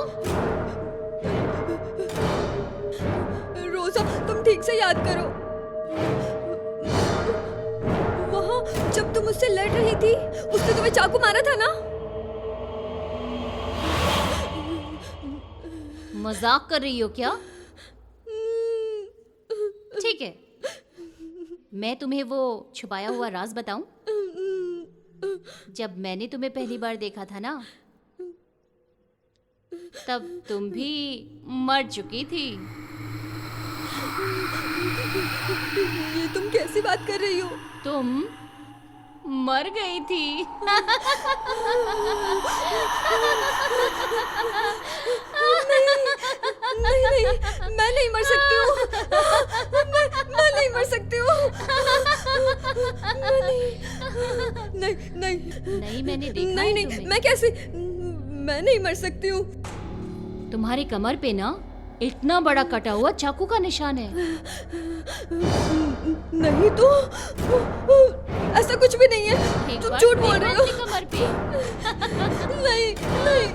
रोजा, तुम ठीक से याद करो। वहाँ जब तुम उससे लड़ रही थी, उसने तुम्हें चाकू मारा था ना? मजाक कर रही हो क्या? ठीक है, मैं तुम्हें वो छुपाया हुआ राज बताऊं? जब मैंने तुम्हें पहली बार देखा था ना, तब तुम भी मर चुकी थी। ये तुम कैसी बात कर रही हो? तुम मर गई थी। नहीं नहीं, मैं नहीं मर सकती हूँ। मैं नहीं मर सकती हूँ। नहीं नहीं नहीं, मैंने देखा नहीं है नहीं, तुम्हें। मैं कैसे? मैं नहीं मर सकती हूँ। तुम्हारी कमर पे ना इतना बड़ा कटा हुआ चाकू का निशान है। नहीं तो ऐसा कुछ भी नहीं है। एक तुम बार झूठ बोल देखो रहे हो। अपनी कमर पे। नहीं नहीं।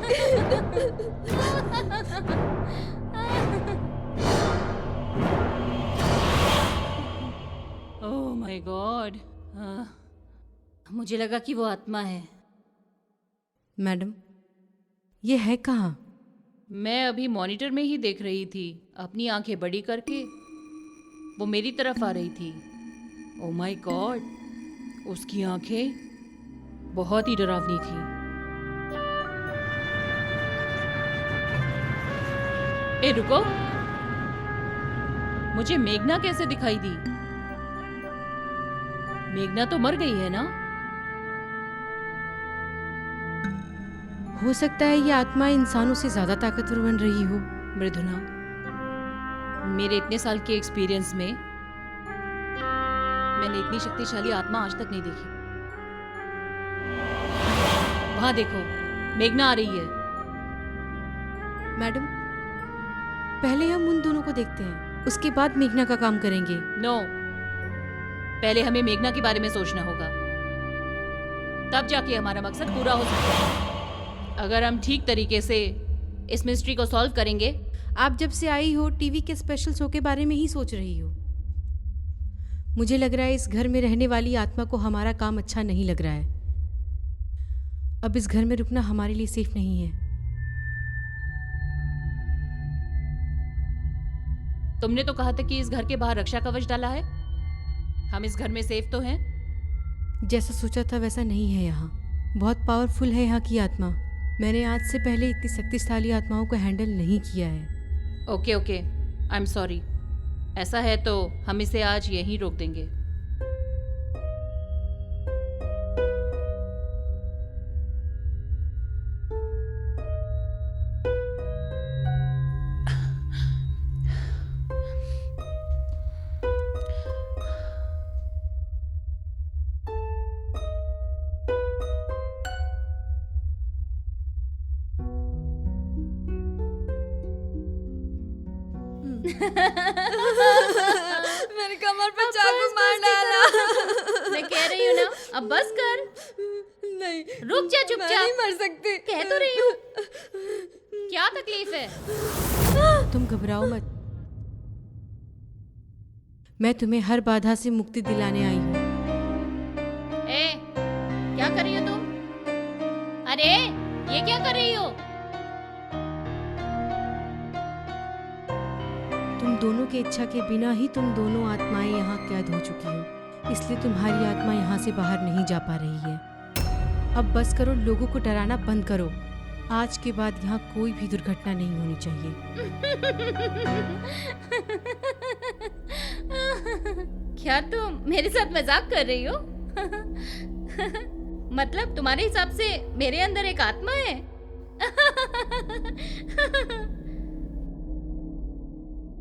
ओह माय गॉड, मुझे लगा कि वो आत्मा है। मैडम, ये है कहाँ? मैं अभी मॉनिटर में ही देख रही थी, अपनी आंखें बड़ी करके वो मेरी तरफ आ रही थी। ओह माय गॉड, उसकी आंखें बहुत ही डरावनी थी। ए रुको, मुझे मेघना कैसे दिखाई दी? मेघना तो मर गई है ना? हो सकता है ये आत्मा इंसानों से ज्यादा ताकतवर बन रही हो। मृदुला, मेरे इतने साल के एक्सपीरियंस में मैंने इतनी शक्तिशाली आत्मा आज तक नहीं देखी। वहां देखो, मेघना आ रही है। मैडम, पहले हम उन दोनों को देखते हैं, उसके बाद मेघना का काम करेंगे। नो, पहले हमें मेघना के बारे में सोचना होगा, तब जाके हमारा मकसद पूरा हो सकता है। अगर हम ठीक तरीके से इस मिस्ट्री को सॉल्व करेंगे। आप जब से आई हो टीवी के स्पेशल शो के बारे में ही सोच रही हो। मुझे लग रहा है इस घर में रहने वाली आत्मा को हमारा काम अच्छा नहीं लग रहा है। अब इस घर में रुकना हमारे लिए सेफ नहीं है। तुमने तो कहा था कि इस घर के बाहर रक्षा कवच डाला है। हम इस घर में सेफ तो हैं? जैसा सोचा था वैसा नहीं है यहाँ। बहुत पावरफुल है यहाँ की आत्मा। मैंने आज से पहले इतनी शक्तिशाली आत्माओं को हैंडल नहीं किया है। Okay okay, I am sorry. ऐसा है तो हम इसे आज यहीं रोक देंगे। मेरी कमर पे चाकू मार डाला। मैं कह रही हूँ ना, अब बस कर। नहीं, रुक जा मैं चुपचाप। नहीं मर सकती। कह तो रही हूँ। क्या तकलीफ है? तुम घबराओ मत। मैं तुम्हें हर बाधा से मुक्ति दिलाने आई हूँ। ए, क्या कर रही हो तुम? अरे, ये क्या कर रही हो? तुम दोनों की इच्छा के बिना ही तुम दोनों आत्माएं यहाँ कैद हो चुकी हो, इसलिए तुम्हारी आत्मा यहाँ से बाहर नहीं जा पा रही है। अब बस करो, लोगों को डराना बंद करो। आज के बाद यहाँ कोई भी दुर्घटना नहीं होनी चाहिए। क्या तुम मेरे साथ मजाक कर रही हो? मतलब तुम्हारे हिसाब से मेरे अंदर एक आत्मा है?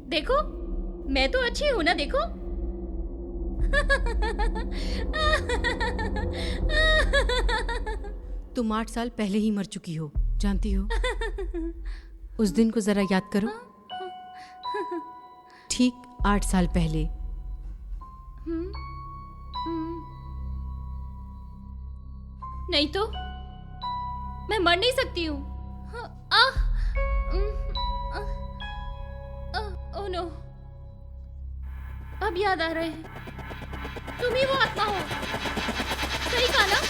देखो, मैं तो अच्छी हूं ना, देखो। तुम 8 साल पहले ही मर चुकी हो, जानती हो? उस दिन को जरा याद करो। ठीक 8 साल पहले। नहीं तो मैं मर नहीं सकती हूँ। ओह नो, अब याद आ रहे हैं। तुम ही वो आत्मा हो, सही कहा ना?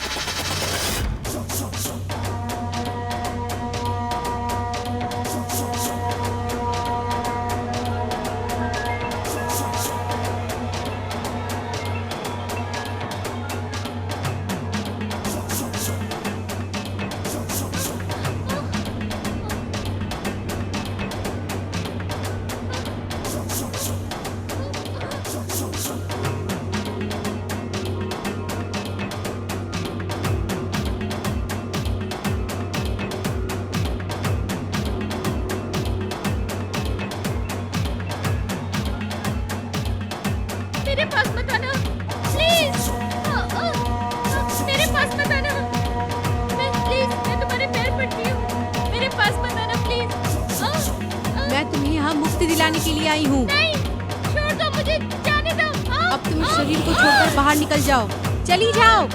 मेरे पास मत आना, प्लीज। मेरे पास मत आना, प्लीज। मैं तुम्हारे पैर पड़ती हूँ, मेरे पास मत आना, प्लीज। मैं तुम्हें यहाँ यहाँ मुक्ति दिलाने के लिए आई हूँ। छोड़ दो मुझे, जाने दो। अब तुम इस शरीर को छोड़कर बाहर निकल जाओ, चली जाओ।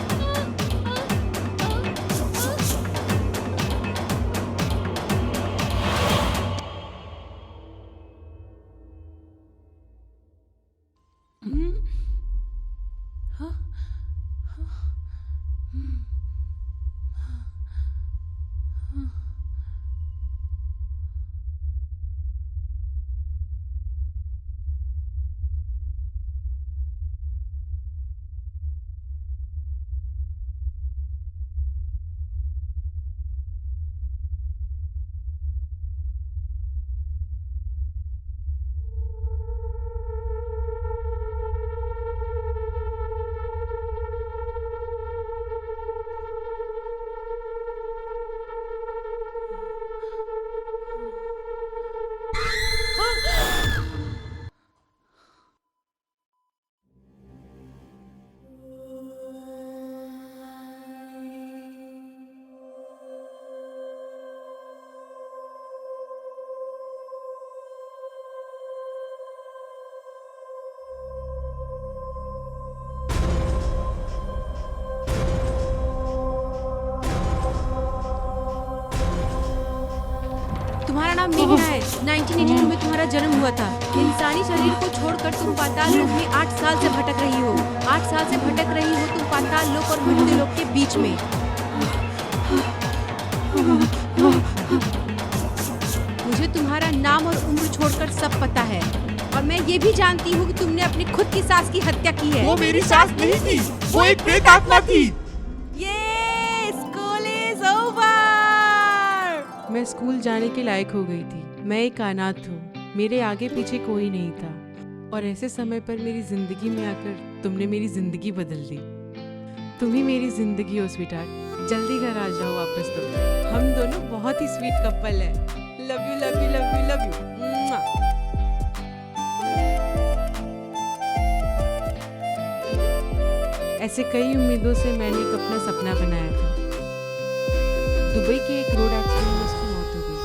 तुम्हारा नाम मेघना है। 1982 में तुम्हारा जन्म हुआ था। इंसानी शरीर को छोड़कर तुम पाताल लोक में 8 साल से भटक रही हो। 8 साल से भटक रही हो तुम पाताल लोक और मृत्यु लोक के बीच में। मुझे तुम्हारा नाम और उम्र छोड़कर सब पता है, और मैं ये भी जानती हूँ कि तुमने अपनी खुद की सास की हत्या की है। वो मेरी सास नहीं थी, वो एक प्रेत आत्मा थी। ये स्कूल इज ओवर। मैं स्कूल जाने के लायक हो गई थी। मैं एक अनाथ हूँ, मेरे आगे पीछे कोई नहीं था, और ऐसे समय पर मेरी जिंदगी में आकर तुमने मेरी जिंदगी बदल दी। तुम ही मेरी जिंदगी हो स्वीटहार्ट। जल्दी घर आ जाओ वापस। तुम हम दोनों बहुत ही स्वीट कपल है। Love you love you love you love you. ऐसे कई उम्मीदों से मैंने एक अपना सपना बनाया था। दुबई के एक रोड एक्सीडेंट में उसकी मौत हो गई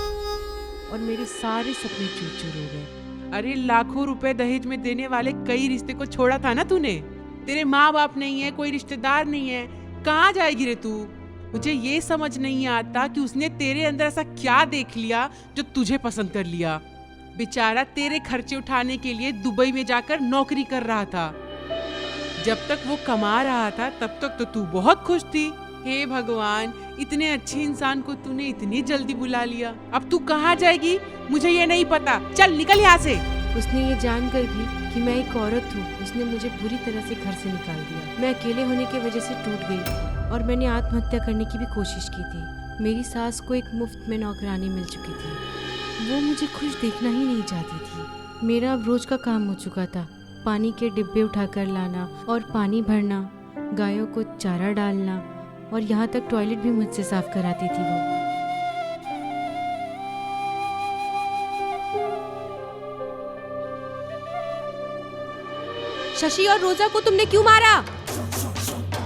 और मेरे सारे सपने चूर-चूर हो गए। अरे लाखों रुपए दहेज में देने वाले कई रिश्ते को छोड़ा था ना तूने। तेरे माँ बाप नहीं है, कोई रिश्तेदार नहीं है, कहाँ जाएगी रे तू? मुझे ये समझ नहीं आता कि उसने तेरे अंदर ऐसा क्या देख लिया जो तुझे पसंद कर लिया। बेचारा तेरे खर्चे उठाने के लिए दुबई में जाकर नौकरी कर रहा था। जब तक वो कमा रहा था तब तक तो तू बहुत खुश थी। हे भगवान, इतने अच्छे इंसान को तूने इतनी जल्दी बुला लिया। अब तू कहाँ जाएगी मुझे ये नहीं पता। चल निकल यहाँ से। उसने ये जानकर भी कि मैं एक औरत हूँ, उसने मुझे बुरी तरह से घर से निकाल दिया। मैं अकेले होने की वजह से टूट गई और मैंने आत्महत्या करने की भी कोशिश की थी। मेरी सास को एक मुफ्त में नौकरानी मिल चुकी थी। वो मुझे खुश देखना ही नहीं चाहती थी। मेरा अब रोज का काम हो चुका था। पानी के डिब्बे उठाकर लाना और पानी भरना, गायों को चारा डालना, और यहाँ तक टॉयलेट भी मुझसे साफ कराती थी वो। शशि और रोजा को तुमने क्यों मारा?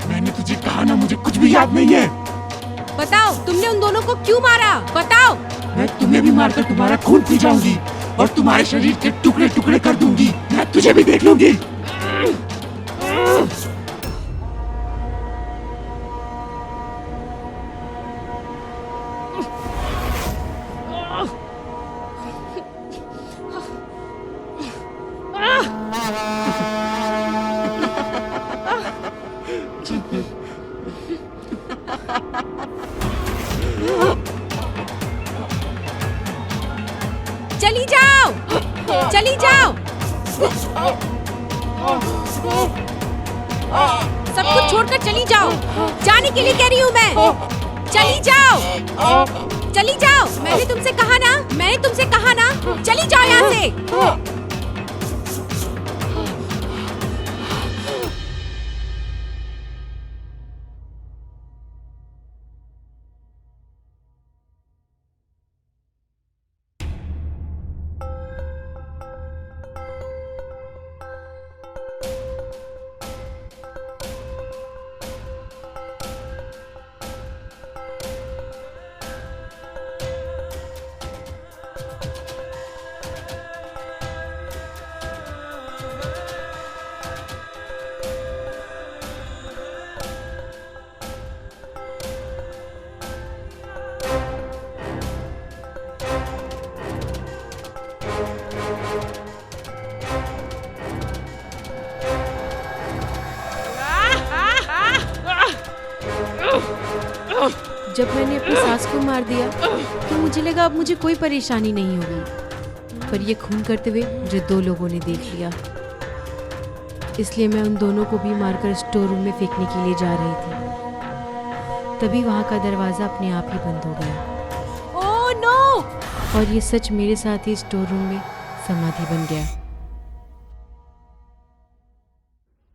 मैंने तुझे कहा ना, मुझे कुछ भी याद नहीं है। बताओ, तुमने उन दोनों को क्यों मारा? बताओ। मैं तुम्हें भी मारकर तुम्हारा खून पी जाऊंगी और तुम्हारे शरीर के टुकड़े टुकड़े कर दूंगी। मैं तुझे भी देख लूंगी। चली जाओ, चली जाओ। सब कुछ छोड़कर चली जाओ। जाने के लिए कह रही हूँ मैं। चली जाओ, चली जाओ। मैंने तुमसे कहा ना, मैंने तुमसे कहा ना, चली जाओ यहाँ से। जब मैंने अपनी सास को मार दिया तो मुझे लगा अब मुझे कोई परेशानी नहीं होगी, पर ये खून करते हुए मुझे 2 लोगों ने देख लिया। इसलिए मैं उन दोनों को भी मारकर स्टोर रूम में फेंकने के लिए जा रही थी। तभी वहाँ का दरवाज़ा अपने आप ही बंद हो गया। Oh no! और ये सच मेरे साथ ही स्टोर रूम में समाधि बन गया।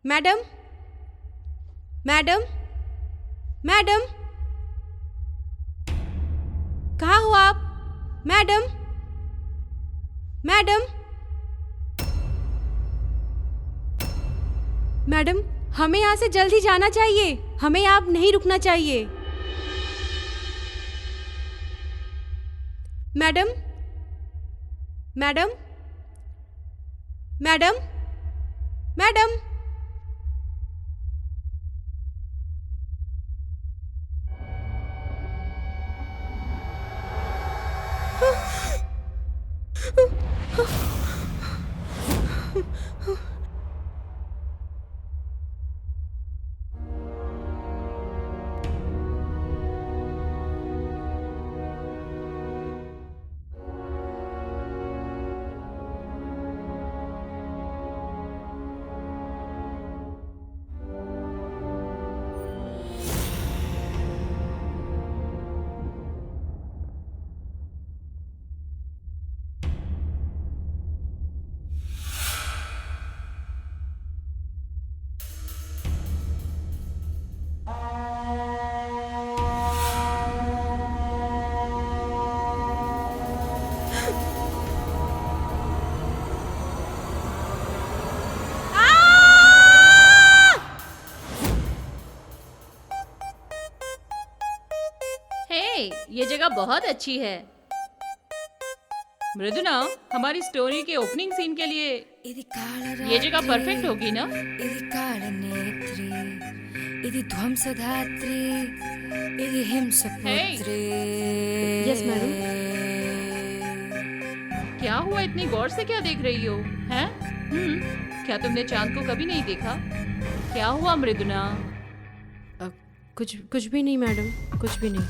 मैडम, मैडम, मैडम, कहाँ हो आप? मैडम, मैडम, मैडम, हमें यहाँ से जल्दी जाना चाहिए। हमें यहाँ अब नहीं रुकना चाहिए। मैडम, मैडम, मैडम, मैडम, ये जगह बहुत अच्छी है। मृदुला, हमारी स्टोरी के ओपनिंग सीन के लिए ये जगह परफेक्ट होगी ना? ఇది కాళనేత్రి ఇది ధ్వంసధాత్రి ఇది హింసపుత్రి। Yes madam. क्या हुआ, इतनी गौर से क्या देख रही हो? हैं? क्या तुमने चांद को कभी नहीं देखा? क्या हुआ मृदुला? कुछ भी नहीं मैडम, कुछ भी नहीं।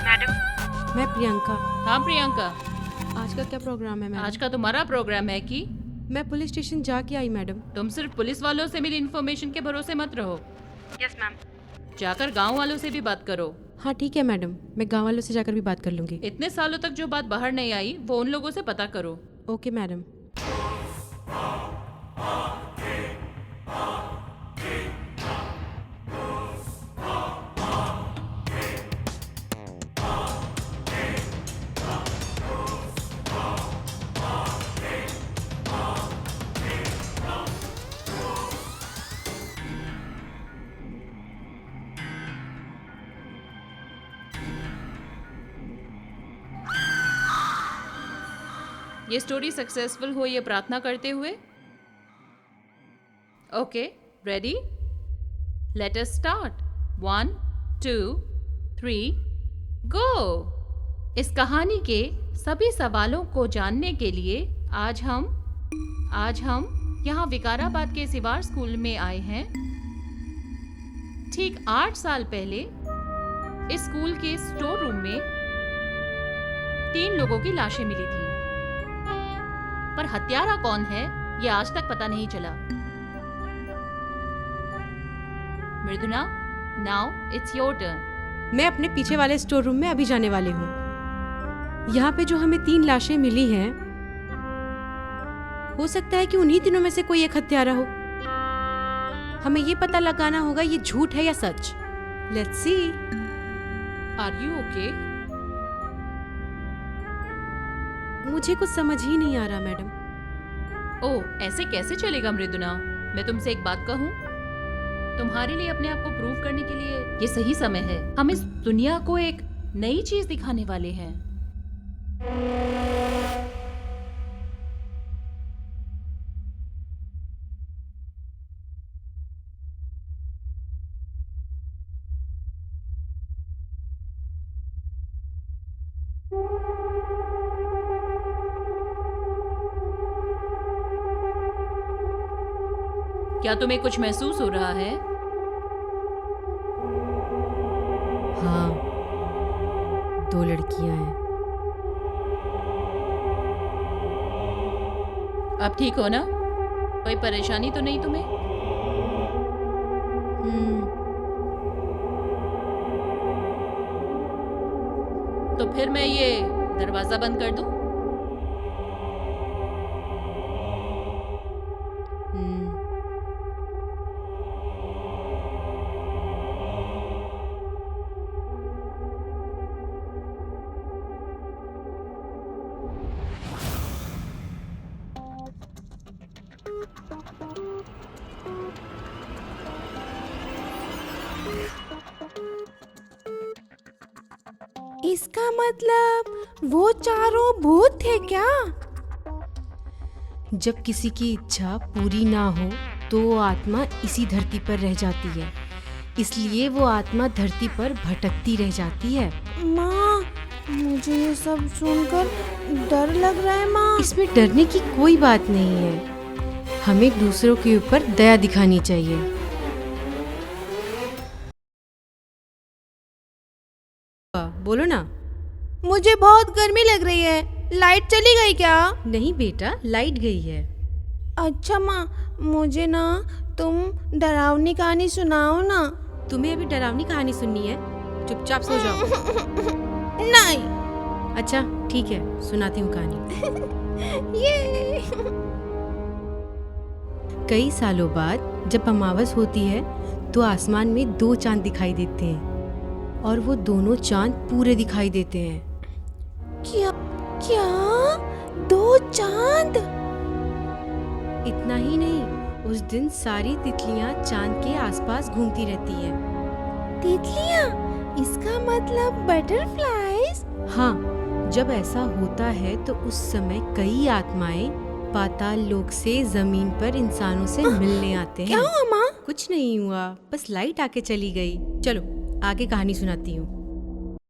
मैडम, मैं प्रियंका। हाँ प्रियंका, आज का क्या प्रोग्राम है मैडम? आज का तुम्हारा प्रोग्राम है कि मैं पुलिस स्टेशन जाके आई मैडम। तुम सिर्फ पुलिस वालों से मिली इन्फॉर्मेशन के भरोसे मत रहो, यस मैम। जाकर गांव वालों से भी बात करो। हाँ ठीक है मैडम, मैं गांव वालों से जाकर भी बात कर लूँगी। इतने सालों तक जो बात बाहर नहीं आई वो उन लोगों से पता करो। Okay madam. ये स्टोरी सक्सेसफुल हो ये प्रार्थना करते हुए। Okay, ready? Let us start. 1 2 3 गो। इस कहानी के सभी सवालों को जानने के लिए आज हम यहाँ विकाराबाद के सिवार स्कूल में आए हैं। ठीक 8 साल पहले इस स्कूल के स्टोर रूम में 3 लोगों की लाशें मिली थी, पर हत्यारा कौन है ये आज तक पता नहीं चला। Mridula, now it's your turn. मैं अपने पीछे वाले स्टोर रूम में अभी जाने वाली हूँ। यहाँ पे जो हमें 3 लाशें मिली हैं, हो सकता है कि उन्हीं तीनों में से कोई एक हत्यारा हो। हमें ये पता लगाना होगा ये झूठ है या सच। Let's see. Are you okay? मुझे कुछ समझ ही नहीं आ रहा मैडम। ओह, ऐसे कैसे चलेगा मृदुला? मैं तुमसे एक बात कहूँ, तुम्हारे लिए अपने आप को प्रूव करने के लिए ये सही समय है। हम इस दुनिया को एक नई चीज दिखाने वाले हैं। क्या तुम्हें कुछ महसूस हो रहा है? हाँ, 2 लड़कियां हैं। अब ठीक हो ना? कोई परेशानी तो नहीं तुम्हें? तो फिर मैं ये दरवाजा बंद कर दूं? इसका मतलब वो चारों भूत थे क्या? जब किसी की इच्छा पूरी ना हो तो वो आत्मा इसी धरती पर रह जाती है, इसलिए वो आत्मा धरती पर भटकती रह जाती है। माँ, मुझे ये सब सुनकर डर लग रहा है माँ। इसमें डरने की कोई बात नहीं है, हमें दूसरों के ऊपर दया दिखानी चाहिए। बोलो ना। मुझे बहुत गर्मी लग रही है, लाइट चली गई क्या? नहीं बेटा, लाइट गई है। अच्छा माँ, मुझे ना तुम डरावनी कहानी सुनाओ ना। तुम्हें अभी डरावनी कहानी सुननी है? चुपचाप सो जाओ। नहीं। अच्छा ठीक है, सुनाती हूँ कहानी। ये कई सालों बाद जब अमावस होती है तो आसमान में 2 चांद दिखाई देते हैं और वो दोनों चांद पूरे दिखाई देते हैं। क्या क्या 2 चांद? इतना ही नहीं, उस दिन सारी तितलियां चांद के आसपास घूमती रहती हैं। तितलियाँ? इसका मतलब बटरफ्लाइज? हाँ, जब ऐसा होता है तो उस समय कई आत्माएं पाताल लोक से जमीन पर इंसानों से मिलने आते हैं। क्या हुआ माँ? कुछ नहीं हुआ, बस लाइट आके चली गई। चलो आगे कहानी सुनाती हूँ।